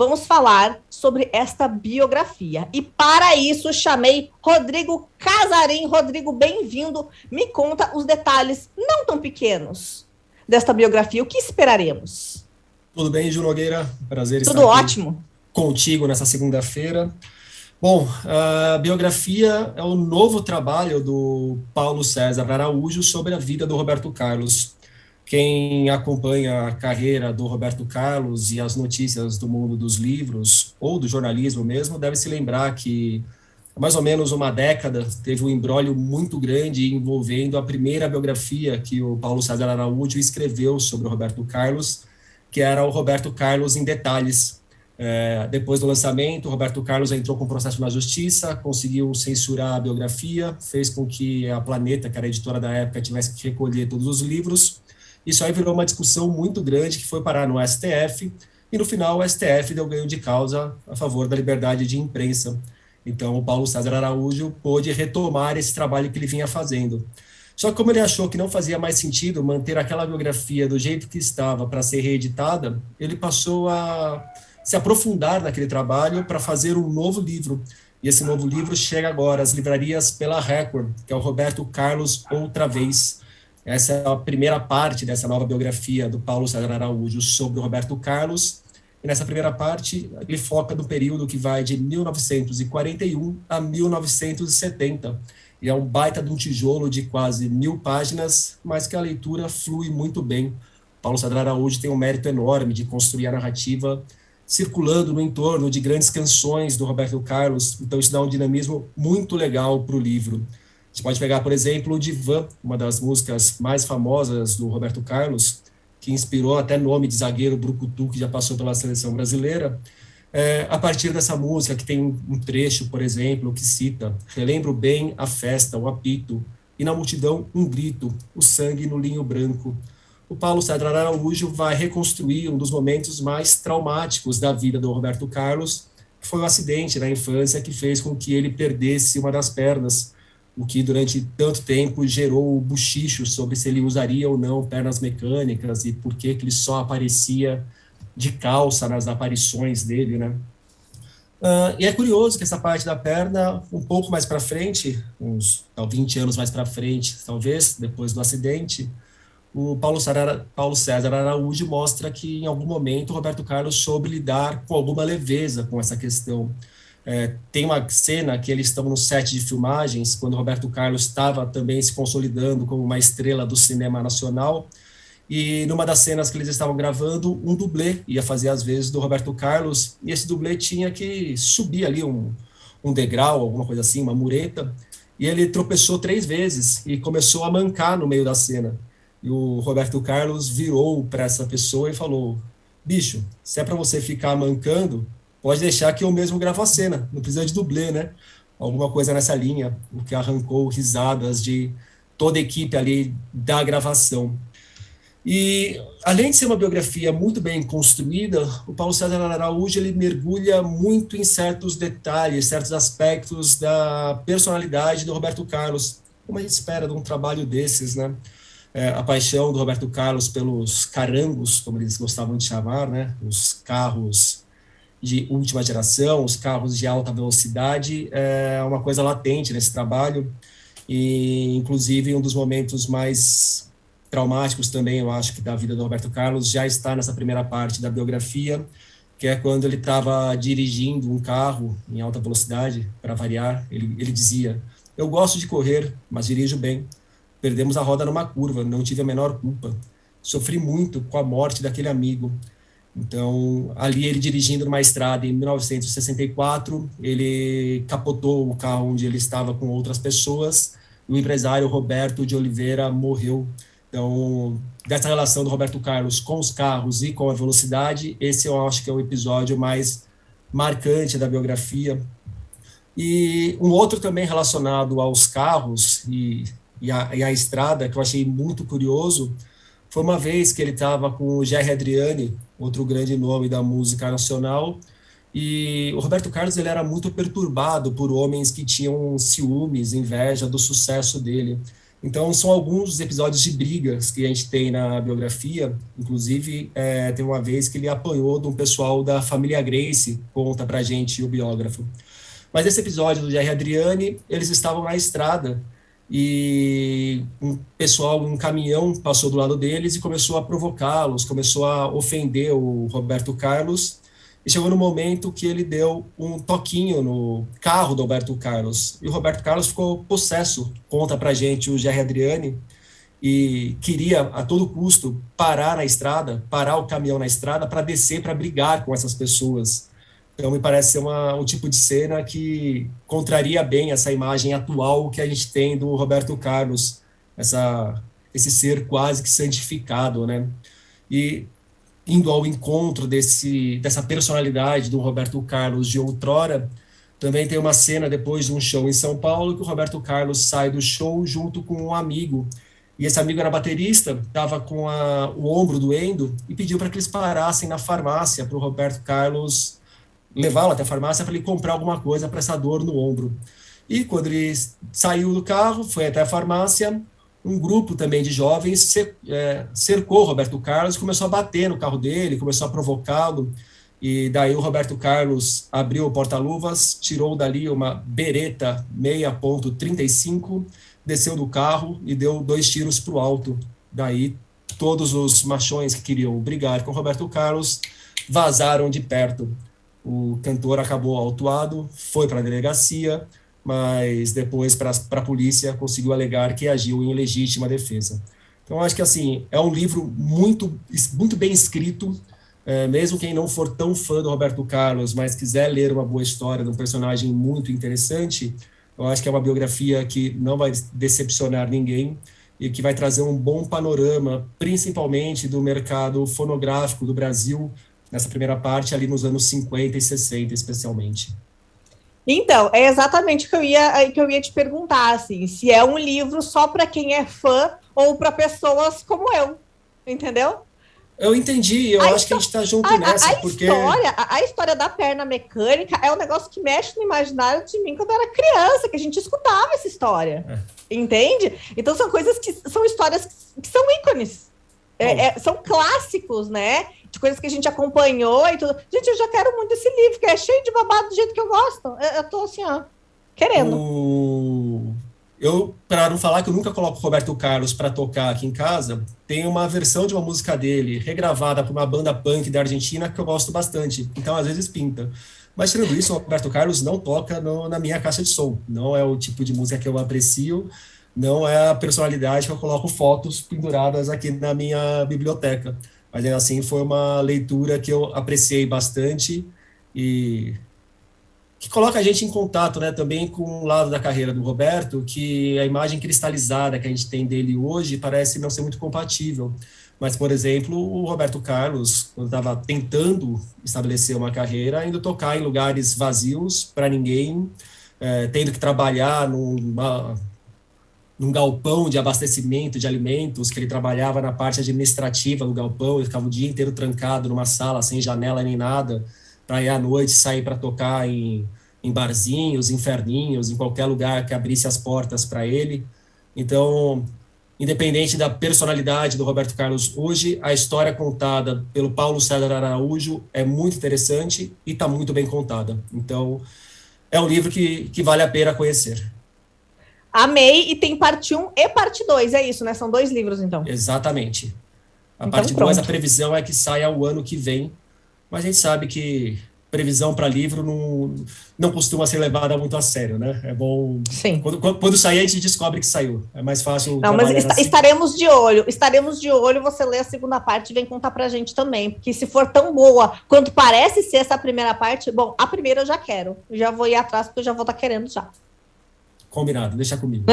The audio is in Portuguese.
vamos falar sobre esta biografia. E para isso chamei Rodrigo Casarim. Rodrigo, bem-vindo. Me conta os detalhes não tão pequenos desta biografia. O que esperaremos? Tudo bem, Ju Nogueira? Prazer estar Tudo aqui ótimo. Contigo nessa segunda-feira. Bom, a biografia é o novo trabalho do Paulo César Araújo sobre a vida do Roberto Carlos. Quem acompanha a carreira do Roberto Carlos e as notícias do mundo dos livros, ou do jornalismo mesmo, deve se lembrar que há mais ou menos uma década teve um imbróglio muito grande envolvendo a primeira biografia que o Paulo César Araújo escreveu sobre o Roberto Carlos, que era o Roberto Carlos em Detalhes. Depois do lançamento, o Roberto Carlos entrou com processo na justiça, conseguiu censurar a biografia, fez com que a Planeta, que era a editora da época, tivesse que recolher todos os livros. Isso aí virou uma discussão muito grande que foi parar no STF, e no final o STF deu ganho de causa a favor da liberdade de imprensa. Então o Paulo César Araújo pôde retomar esse trabalho que ele vinha fazendo. Só que como ele achou que não fazia mais sentido manter aquela biografia do jeito que estava para ser reeditada, ele passou a se aprofundar naquele trabalho para fazer um novo livro. E esse novo livro chega agora às livrarias pela Record, que é o Roberto Carlos Outra Vez. Essa é a primeira parte dessa nova biografia do Paulo César Araújo sobre o Roberto Carlos. E nessa primeira parte, ele foca no período que vai de 1941 a 1970. E é um baita de um tijolo de quase 1000 páginas, mas que a leitura flui muito bem. Paulo César Araújo tem um mérito enorme de construir a narrativa circulando no entorno de grandes canções do Roberto Carlos, então isso dá um dinamismo muito legal para o livro. A gente pode pegar, por exemplo, o Divã, uma das músicas mais famosas do Roberto Carlos, que inspirou até nome de zagueiro brucutu que já passou pela seleção brasileira, a partir dessa música, que tem um trecho, por exemplo, que cita: relembro bem a festa, o apito, e na multidão um grito, o sangue no linho branco. O Paulo César Araújo vai reconstruir um dos momentos mais traumáticos da vida do Roberto Carlos, que foi o acidente na infância que fez com que ele perdesse uma das pernas, o que durante tanto tempo gerou buchicho sobre se ele usaria ou não pernas mecânicas e por que ele só aparecia de calça nas aparições dele, né? E é curioso que essa parte da perna, um pouco mais para frente, uns 20 anos mais para frente, talvez, depois do acidente, o Paulo César Araújo mostra que, em algum momento, o Roberto Carlos soube lidar com alguma leveza com essa questão. Tem uma cena que eles estão no set de filmagens, quando o Roberto Carlos estava também se consolidando como uma estrela do cinema nacional, e numa das cenas que eles estavam gravando, um dublê ia fazer as vezes do Roberto Carlos, e esse dublê tinha que subir ali um degrau, alguma coisa assim, uma mureta, e ele tropeçou 3 vezes e começou a mancar no meio da cena. E o Roberto Carlos virou para essa pessoa e falou: bicho, se é para você ficar mancando, pode deixar que eu mesmo gravo a cena, não precisa de dublê, né? Alguma coisa nessa linha, o que arrancou risadas de toda a equipe ali da gravação. E, além de ser uma biografia muito bem construída, o Paulo César Araújo ele mergulha muito em certos detalhes, certos aspectos da personalidade do Roberto Carlos, como a gente espera de um trabalho desses, né? A paixão do Roberto Carlos pelos carangos, como eles gostavam de chamar, né? Os carros de última geração, os carros de alta velocidade, é uma coisa latente nesse trabalho, e inclusive um dos momentos mais traumáticos também, eu acho, que da vida do Roberto Carlos já está nessa primeira parte da biografia, que é quando ele estava dirigindo um carro em alta velocidade, para variar, ele dizia: eu gosto de correr, mas dirijo bem. Perdemos a roda numa curva, não tive a menor culpa. Sofri muito com a morte daquele amigo. Então, ali ele dirigindo numa estrada em 1964, ele capotou o carro onde ele estava com outras pessoas, e o empresário Roberto de Oliveira morreu. Então, dessa relação do Roberto Carlos com os carros e com a velocidade, esse eu acho que é o episódio mais marcante da biografia. E um outro também relacionado aos carros e a estrada, que eu achei muito curioso, foi uma vez que ele estava com o Gerry Adriani, outro grande nome da música nacional, e o Roberto Carlos ele era muito perturbado por homens que tinham ciúmes, inveja do sucesso dele. Então, são alguns dos episódios de brigas que a gente tem na biografia. Inclusive, teve uma vez que ele apanhou de um pessoal da família Gracie, conta pra gente o biógrafo. Mas esse episódio do Jerry Adriani, eles estavam na estrada e um caminhão passou do lado deles e começou a provocá-los, começou a ofender o Roberto Carlos. E chegou no momento que ele deu um toquinho no carro do Roberto Carlos. E o Roberto Carlos ficou possesso, conta pra gente o Jerry Adriani, e queria, a todo custo, parar o caminhão na estrada para descer, para brigar com essas pessoas. Então, me parece ser um tipo de cena que contraria bem essa imagem atual que a gente tem do Roberto Carlos, esse ser quase que santificado, né? E indo ao encontro dessa personalidade do Roberto Carlos de outrora, também tem uma cena depois de um show em São Paulo que o Roberto Carlos sai do show junto com um amigo, e esse amigo era baterista, estava com o ombro doendo e pediu para que eles parassem na farmácia para o Roberto Carlos levá-lo até a farmácia para ele comprar alguma coisa para essa dor no ombro. E quando ele saiu do carro, foi até a farmácia, um grupo também de jovens cercou o Roberto Carlos, começou a bater no carro dele, começou a provocá-lo, e daí o Roberto Carlos abriu o porta-luvas, tirou dali uma Beretta 6.35, desceu do carro e deu 2 tiros para o alto. Daí todos os machões que queriam brigar com o Roberto Carlos vazaram de perto. O cantor acabou autuado, foi para a delegacia, mas depois para a polícia conseguiu alegar que agiu em legítima defesa. Então, acho que assim, é um livro muito, muito bem escrito, mesmo quem não for tão fã do Roberto Carlos, mas quiser ler uma boa história de um personagem muito interessante, eu acho que é uma biografia que não vai decepcionar ninguém e que vai trazer um bom panorama, principalmente do mercado fonográfico do Brasil, nessa primeira parte, ali nos anos 50 e 60, especialmente. Então, é exatamente o que eu ia te perguntar, assim, se é um livro só para quem é fã ou para pessoas como eu, entendeu? Eu entendi, eu acho que a gente está junto nessa, porque... A história da perna mecânica é um negócio que mexe no imaginário de mim quando eu era criança, que a gente escutava essa história, entende? Então são coisas que são histórias que são ícones, são clássicos, né? De coisas que a gente acompanhou e tudo. Gente, eu já quero muito esse livro, que é cheio de babado do jeito que eu gosto. Eu tô assim, ó, querendo. Eu, para não falar que eu nunca coloco o Roberto Carlos para tocar aqui em casa, tem uma versão de uma música dele, regravada por uma banda punk da Argentina, que eu gosto bastante. Então, às vezes, pinta. Mas, tirando isso, o Roberto Carlos não toca na minha caixa de som. Não é o tipo de música que eu aprecio, não é a personalidade que eu coloco fotos penduradas aqui na minha biblioteca. Mas, assim, foi uma leitura que eu apreciei bastante e que coloca a gente em contato, né, também com o lado da carreira do Roberto, que a imagem cristalizada que a gente tem dele hoje parece não ser muito compatível. Mas, por exemplo, o Roberto Carlos, quando estava tentando estabelecer uma carreira, indo tocar em lugares vazios para ninguém, tendo que trabalhar num galpão de abastecimento de alimentos, que ele trabalhava na parte administrativa do galpão, ele ficava o dia inteiro trancado numa sala, sem janela nem nada, para ir à noite sair para tocar em barzinhos, inferninhos, em qualquer lugar que abrisse as portas para ele. Então, independente da personalidade do Roberto Carlos hoje, a história contada pelo Paulo César Araújo é muito interessante e está muito bem contada. Então, é um livro que vale a pena conhecer. Amei, e tem parte 1 e parte 2, é isso, né? São 2 livros, então. Exatamente. A então, parte 2, a previsão é que saia o ano que vem, mas a gente sabe que previsão para livro não costuma ser levada muito a sério, né? É bom... Sim. Quando sair, a gente descobre que saiu. É mais fácil... Não, mas estaremos de olho, você lê a segunda parte e vem contar pra gente também, porque se for tão boa quanto parece ser essa primeira parte, bom, a primeira eu já quero. Já vou ir atrás, porque eu já vou estar querendo já. Combinado, deixa comigo.